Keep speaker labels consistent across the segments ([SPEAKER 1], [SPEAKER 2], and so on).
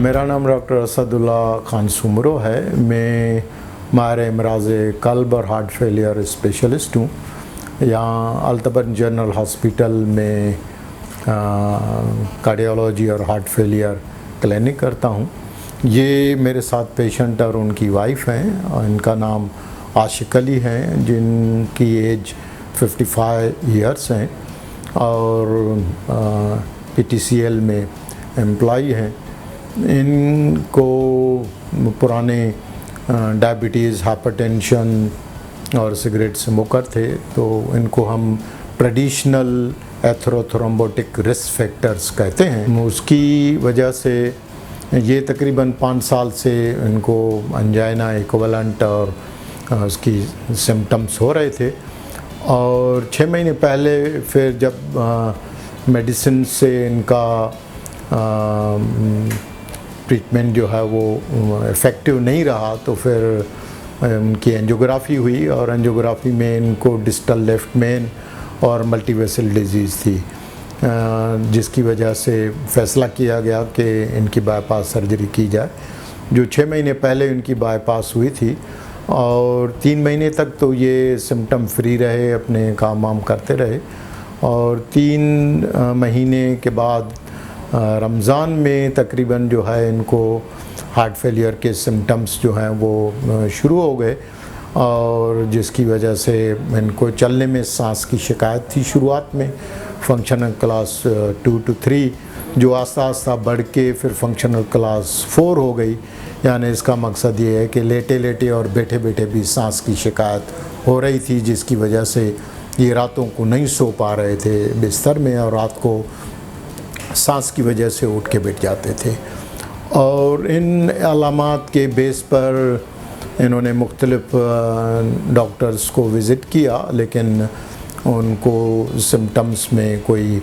[SPEAKER 1] मेरा नाम डॉक्टर असदुल्ला खान सुमरो है। मैं माहिर अमराज़ क़ल्ब और हार्ट फेलियर स्पेशलिस्ट हूँ। यहाँ अल्तबर्न जनरल हॉस्पिटल में कार्डियोलॉजी और हार्ट फेलियर क्लिनिक करता हूँ। ये मेरे साथ पेशेंट और उनकी वाइफ हैं और इनका नाम आशिक अली हैं, जिनकी एज 55 ईयर्स हैं और PTCL में एम्प्लॉई हैं। इनको पुराने डायबिटीज़, हाइपरटेंशन और सिगरेट स्मोकर थे, तो इनको हम ट्रेडिशनल एथेरोथ्रोम्बोटिक रिस्क फैक्टर्स कहते हैं। उसकी वजह से ये तकरीबन 5 साल से इनको अंजाइना इक्विवेलेंट और उसकी सिम्टम्स हो रहे थे और 6 महीने पहले फिर जब मेडिसिन से इनका ट्रीटमेंट जो है वो इफ़ेक्टिव नहीं रहा, तो फिर उनकी एंजियोग्राफी हुई और एंजियोग्राफी में इनको डिस्टल लेफ्ट मेन और मल्टीवेसल डिजीज़ थी, जिसकी वजह से फ़ैसला किया गया कि इनकी बाईपास सर्जरी की जाए, जो 6 महीने पहले इनकी बाईपास हुई थी। और 3 महीने तक तो ये सिम्टम फ्री रहे, अपने काम वाम करते रहे और 3 महीने के बाद रमज़ान में तकरीबन जो है इनको हार्ट फेलियर के सिम्टम्स जो हैं वो शुरू हो गए और जिसकी वजह से इनको चलने में सांस की शिकायत थी शुरुआत में, फंक्शनल क्लास 2 to 3 जो आस्ता आस्ता बढ़ के फिर फंक्शनल क्लास 4 हो गई। यानी इसका मकसद ये है कि लेटे लेटे और बैठे बैठे भी सांस की शिकायत हो रही थी, जिसकी वजह से ये रातों को नहीं सो पा रहे थे बिस्तर में और रात को सांस की वजह से उठ के बैठ जाते थे। और इन अलामात के बेस पर इन्होंने मुख्तलिफ डॉक्टर्स को विज़िट किया, लेकिन उनको सिम्टम्स में कोई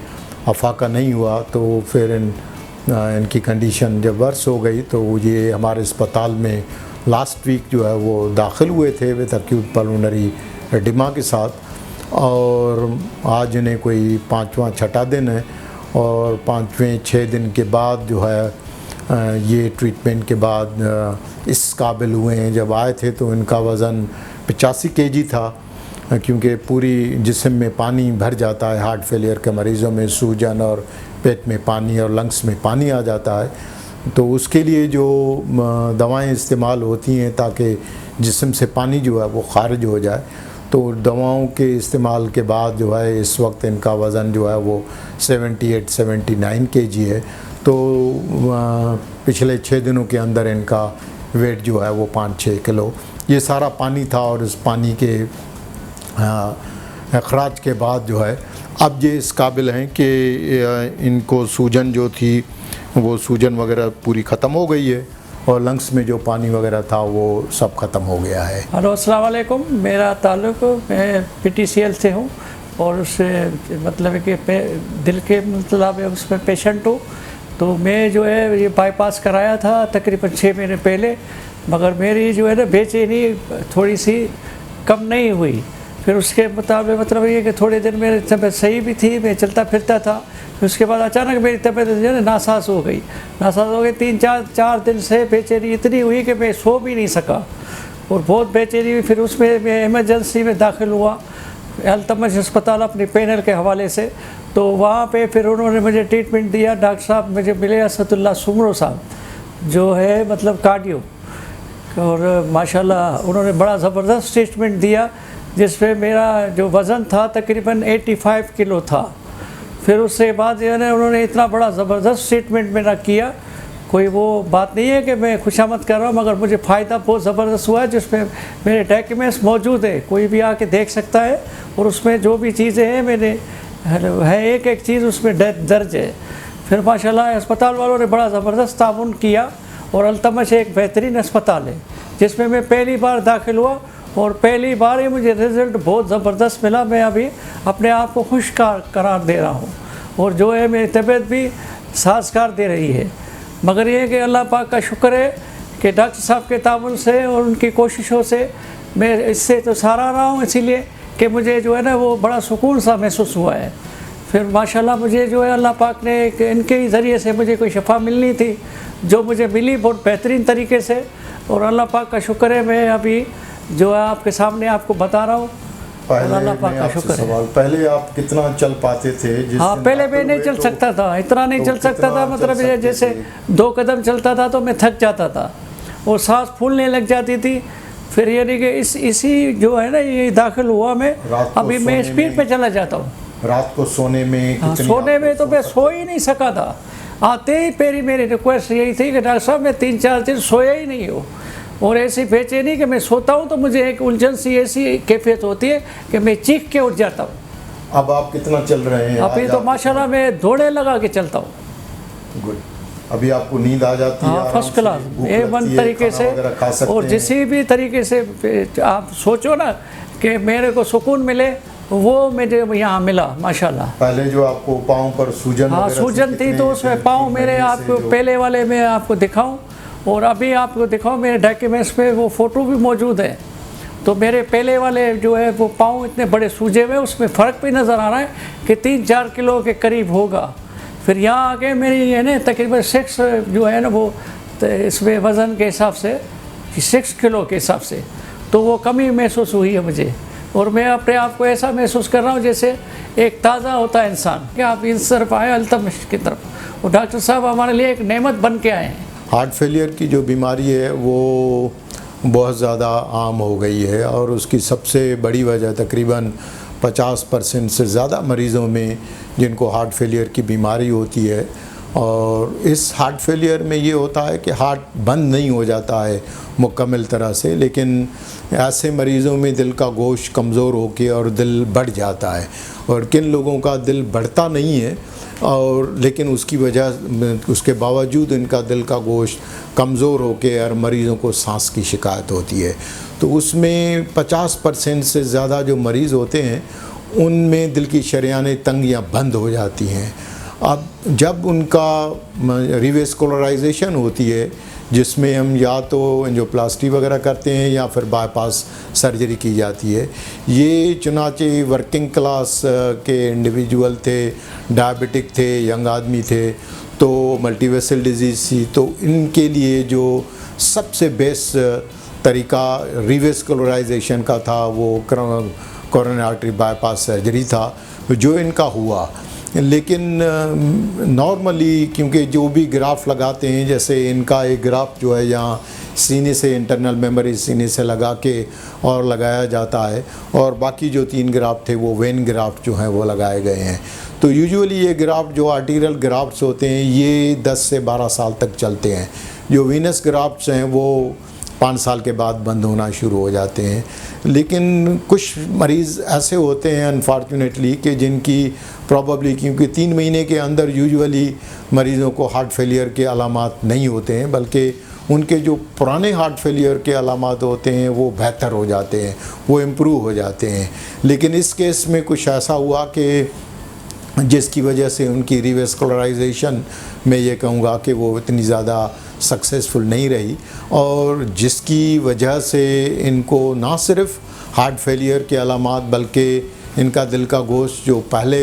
[SPEAKER 1] अफाका नहीं हुआ। तो फिर इनकी कंडीशन जब वर्स हो गई तो ये हमारे अस्पताल में लास्ट वीक जो है वो दाखिल हुए थे विद एक्यूट पल्मोनरी एडिमा के साथ और आज इन्हें कोई 5वां-6वां दिन है और 5वें-6 दिन के बाद जो है ये ट्रीटमेंट के बाद इस काबिल हुए हैं। जब आए थे तो इनका वज़न 85 kg था, क्योंकि पूरी जिस्म में पानी भर जाता है हार्ट फेलियर के मरीज़ों में, सूजन और पेट में पानी और लंग्स में पानी आ जाता है, तो उसके लिए जो दवाएं इस्तेमाल होती हैं ताकि जिस्म से पानी जो है वो खारिज हो जाए, तो दवाओं के इस्तेमाल के बाद जो है इस वक्त इनका वज़न जो है वो 78-79 kg है। तो पिछले 6 दिनों के अंदर इनका वेट जो है वो 5-6 किलो, ये सारा पानी था और इस पानी के अखराज के बाद जो है अब ये इस काबिल हैं कि इनको सूजन जो थी वो सूजन वगैरह पूरी ख़त्म हो गई है और लंग्स में जो पानी वगैरह था वो सब ख़त्म हो गया है।
[SPEAKER 2] हेलो, अस्सलाम वालेकुम। मेरा ताल्लुक़ मैं PTCL से हूँ और उससे मतलब कि दिल के मतलब उसमें पेशेंट हूँ। तो मैं जो है ये बाईपास कराया था तकरीबन 6 महीने पहले, मगर मेरी जो है ना बेचैनी थोड़ी सी कम नहीं हुई। फिर उसके मुताबिक मतलब ये कि थोड़े दिन मेरी तबीयत सही भी थी, मैं चलता फिरता था। फिर उसके बाद अचानक मेरी तबीयत जो है ना नासाज हो गई। 3-4 दिन से बेचैनी इतनी हुई कि मैं सो भी नहीं सका और बहुत बेचैनी हुई। फिर उसमें मैं इमरजेंसी में दाखिल हुआ अल्तमश अस्पताल अपनी पैनल के हवाले से। तो वहाँ पे फिर उन्होंने मुझे ट्रीटमेंट दिया। डॉक्टर साहब मुझे मिले असदुल्ला सुमरो साहब, जो है मतलब कार्डियो, और माशाल्लाह उन्होंने बड़ा ज़बरदस्त ट्रीटमेंट दिया, जिसमें मेरा जो वज़न था तकरीबन 85 किलो था। फिर उसके बाद जो है ना उन्होंने इतना बड़ा ज़बरदस्त ट्रीटमेंट मेरा किया, कोई वो बात नहीं है कि मैं खुशामद कर रहा हूँ, मगर मुझे फ़ायदा बहुत ज़बरदस्त हुआ है। जिसमें मेरे डॉक्यूमेंट्स मौजूद है, कोई भी आके देख सकता है और उसमें जो भी चीज़ें हैं मैंने है एक चीज़ उसमें दर्ज है। फिर माशाल्लाह अस्पताल वालों ने बड़ा ज़बरदस्त ताउन किया और अल्तमश एक बेहतरीन अस्पताल है जिसमें मैं पहली बार दाखिल हुआ और पहली बार ही मुझे रिज़ल्ट बहुत ज़बरदस्त मिला। मैं अभी अपने आप को खुश करार दे रहा हूँ और जो है मेरी तबीयत भी साज़गार दे रही है। मगर ये है कि अल्लाह पाक का शुक्र है कि डॉक्टर साहब के ताउन से और उनकी कोशिशों से मैं इससे तो सराह रहा हूँ, इसीलिए कि मुझे जो है ना वो बड़ा सुकून सा महसूस हुआ है। फिर माशाल्लाह मुझे जो है अल्लाह पाक ने इनके ही ज़रिए से मुझे कोई शफ़ा मिलनी थी, जो मुझे मिली बहुत बेहतरीन तरीके से। और अल्लाह पाक का शुक्र है, मैं अभी जो है आपके सामने आपको बता रहा हूँ। अल्लाह पाक का शुक्र है।
[SPEAKER 1] पहले आप कितना चल पाते थे?
[SPEAKER 2] हाँ, पहले मैं नहीं चल सकता था, इतना नहीं चल सकता था, मतलब जैसे 2 कदम चलता था तो मैं थक जाता था और सांस फूलने लग जाती थी। फिर यानी कि इसी जो है ना, ये दाखिल हुआ मैं, अभी मैं स्पीड पे चला जाता हूँ।
[SPEAKER 1] रात को सोने में
[SPEAKER 2] सोने में तो मैं सो ही नहीं सका था। आते ही मेरी रिक्वेस्ट यही थी कि डॉक्टर साहब मैं 3-4 दिन सोया ही नहीं हूँ, और ऐसी बेचैनी कि मैं सोता हूँ तो मुझे एक उलझन सी ऐसी कैफियत होती है कि मैं चीख के उठ जाता हूँ।
[SPEAKER 1] अब आप कितना चल रहे हैं?
[SPEAKER 2] अभी तो माशाल्लाह मैं दौड़े लगा के चलता हूँ।
[SPEAKER 1] गुड। अभी आपको नींद आ जाती है?
[SPEAKER 2] हाँ, फर्स्ट क्लास, A1 तरीके से। और जिस भी तरीके से आप सोचो ना कि मेरे को सुकून मिले, वो मुझे यहाँ मिला माशाल्लाह।
[SPEAKER 1] पहले जो आपको पाँव पर सूजन,
[SPEAKER 2] हाँ सूजन थी, तो उसमें पाँव मेरे आपको पहले वाले में आपको दिखाऊं और अभी आपको दिखाऊं, मेरे डॉक्यूमेंट्स पे वो फ़ोटो भी मौजूद है। तो मेरे पहले वाले जो है वो पाँव इतने बड़े सूजे हुए, उसमें फ़र्क भी नज़र आ रहा है कि 3-4 किलो के करीब होगा। फिर यहाँ आके मेरी है ना तकरीबन 6 जो है ना वो इसमें वज़न के हिसाब से 6 किलो के हिसाब से, तो वो कमी महसूस हुई है मुझे। और मैं अपने आप को ऐसा महसूस कर रहा हूँ जैसे एक ताज़ा होता है इंसान, कि आप इस तरफ आए अल्तमश की तरफ, और डॉक्टर साहब हमारे लिए एक नेमत बन के आए हैं।
[SPEAKER 1] हार्ट फेलियर की जो बीमारी है वो बहुत ज़्यादा आम हो गई है, और उसकी सबसे बड़ी वजह तकरीबन 50% से ज़्यादा मरीज़ों में जिनको हार्ट फेलियर की बीमारी होती है। और इस हार्ट फेलियर में ये होता है कि हार्ट बंद नहीं हो जाता है मुकम्मल तरह से, लेकिन ऐसे मरीज़ों में दिल का गोश्त कमज़ोर होकर और दिल बढ़ जाता है। और किन लोगों का दिल बढ़ता नहीं है और लेकिन उसके बावजूद इनका दिल का गोश्त कमज़ोर होकर और मरीज़ों को सांस की शिकायत होती है। तो उसमें 50% से ज़्यादा जो मरीज़ होते हैं उनमें दिल की शरियानें तंग या बंद हो जाती हैं। अब जब उनका रिवेस्कुलराइजेशन होती है, जिसमें हम या तो एंजियोप्लास्टी वगैरह करते हैं या फिर बाईपास सर्जरी की जाती है। ये चुनाचे वर्किंग क्लास के इंडिविजुअल थे, डायबिटिक थे, यंग आदमी थे, तो मल्टीवेसल डिजीज़ थी, तो इनके लिए जो सबसे बेस्ट तरीका रिवेस्कुलराइजेशन का था वो कोरोनरी आर्टरी बाईपास सर्जरी था, जो इनका हुआ। लेकिन नॉर्मली क्योंकि जो भी ग्राफ लगाते हैं, जैसे इनका एक ग्राफ जो है यहाँ सीने से इंटरनल मेमोरी सीने से लगा के और लगाया जाता है, और बाकी जो 3 ग्राफ थे वो वेन ग्राफ जो हैं वो लगाए गए हैं। तो यूजुअली ये ग्राफ जो आर्टीरियल ग्राफ्ट्स होते हैं ये 10 से 12 साल तक चलते हैं। जो वीनस ग्राफ्ट्स हैं वो 5 साल के बाद बंद होना शुरू हो जाते हैं। लेकिन कुछ मरीज़ ऐसे होते हैं अनफॉर्चुनेटली कि जिनकी प्रॉबली, क्योंकि 3 महीने के अंदर यूजुअली मरीज़ों को हार्ट फेलियर के अलामात नहीं होते हैं, बल्कि उनके जो पुराने हार्ट फेलियर के अलामात होते हैं वो बेहतर हो जाते हैं, वो इम्प्रूव हो जाते हैं। लेकिन इस केस में कुछ ऐसा हुआ कि जिसकी वजह से उनकी रिवेस्कुलराइजेशन मैं ये कहूँगा कि वो इतनी ज़्यादा सक्सेसफुल नहीं रही, और जिसकी वजह से इनको ना सिर्फ हार्ट फेलियर के अलामात बल्कि इनका दिल का गोश्त जो पहले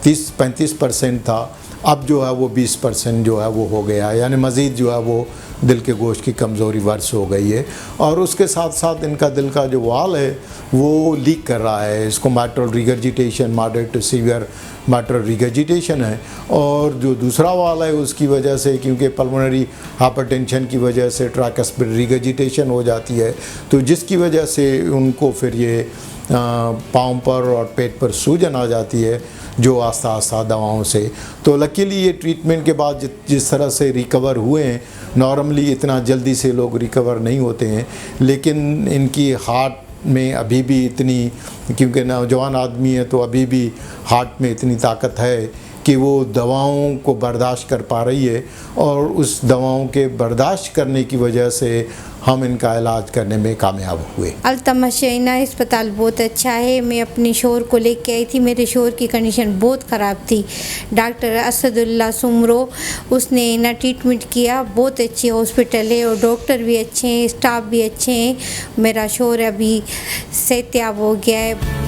[SPEAKER 1] 30-35% था, अब जो है वो 20% जो है वो हो गया, यानी मज़ीद जो है वो दिल के गोश्त की कमज़ोरी वर्स हो गई है। और उसके साथ साथ इनका दिल का जो वाल है वो लीक कर रहा है, इसको mitral regurgitation, moderate to severe mitral regurgitation है। और जो दूसरा वाल है उसकी वजह से, क्योंकि पल्मोनरी हाइपरटेंशन की वजह से ट्राइकस्पिड रिगर्जिटेशन हो जाती है, तो जिसकी वजह से उनको फिर ये पाँव पर और पेट पर सूजन आ जाती है, जो आस्ता आस्ता दवाओं से। तो लकीली ये ट्रीटमेंट के बाद जिस तरह से रिकवर हुए हैं, नॉर्मली इतना जल्दी से लोग रिकवर नहीं होते हैं, लेकिन इनकी हार्ट में अभी भी इतनी, क्योंकि नौजवान आदमी है तो अभी भी हार्ट में इतनी ताकत है कि वो दवाओं को बर्दाश्त कर पा रही है, और उस दवाओं के बर्दाश्त करने की वजह से हम इनका इलाज करने में कामयाब हुए।
[SPEAKER 3] अल्तमश अस्पताल बहुत अच्छा है। मैं अपने शोहर को लेके आई थी, मेरे शोहर की कंडीशन बहुत ख़राब थी। डॉक्टर असदुल्ला सुमरो उसने ना ट्रीटमेंट किया, बहुत अच्छी हॉस्पिटल है और डॉक्टर भी अच्छे हैं, स्टाफ भी अच्छे हैं। मेरा शोहर अभी सेहतयाब हो गया है।